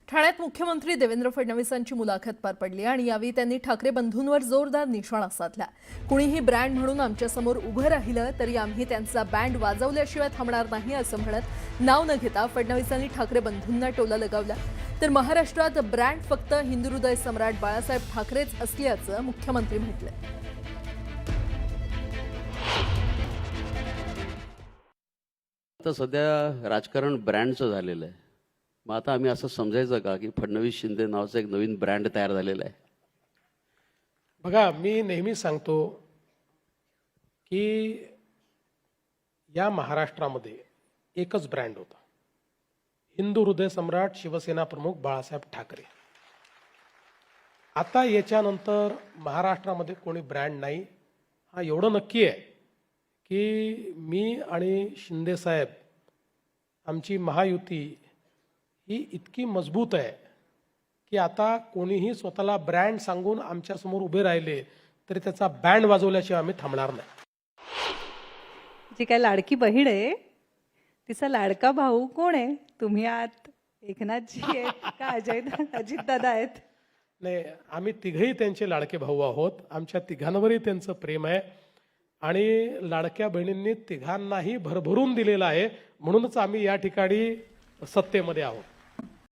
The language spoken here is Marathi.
ठाण्यात मुख्यमंत्री देवेंद्र फडणवीसांची मुलाखत पार पडली आणि यावेळी त्यांनी ठाकरे बंधूंवर जोरदार निशाणा साधला। कुणीही ब्रँड म्हणून आमच्या समोर उभं राहिलं तरी आम्ही त्यांचा बँड वाजवल्याशिवाय थांबणार नाही असं म्हणत नाव न घेता फडणवीसांनी ठाकरे बंधूंना टोला लगावला। तर महाराष्ट्रात ब्रँड फक्त हिंदुहृदय सम्राट बाळासाहेब ठाकरेच असल्याचं मुख्यमंत्री म्हटलं। आता सध्या राजकारण ब्रँडचं झालेलं आहे। मग आता आम्ही असं समजायचं का की फडणवीस शिंदे नावाचा एक नवीन ब्रँड तयार झालेला आहे? बघा, मी नेहमी सांगतो की या महाराष्ट्रामध्ये एकच ब्रँड होता, हिंदू हृदय सम्राट शिवसेना प्रमुख बाळासाहेब ठाकरे। आता याच्यानंतर महाराष्ट्रामध्ये कोणी ब्रँड नाही, हा एवढं नक्की आहे की मी आणि शिंदे साहेब आमची महायुती ही इतकी मजबूत आहे की आता कोणीही स्वतःला ब्रँड सांगून आमच्यासमोर उभे राहिले तरी त्याचा बँड वाजवल्याशिवाय आम्ही थांबणार नाही। जी काय लाडकी बहीण आहे तिचा लाडका भाऊ कोण आहे? तुम्ही आहात, एकनाथजी आहेत का अजित दादा आहेत? नाही, आम्ही तिघही त्यांचे लाडके भाऊ आहोत। आमच्या तिघांवरही त्यांचं प्रेम आहे आणि लाडक्या बहिणींनी तिघांनाही भरभरून दिलेलं आहे, म्हणूनच आम्ही या ठिकाणी सत्तेमध्ये आहोत।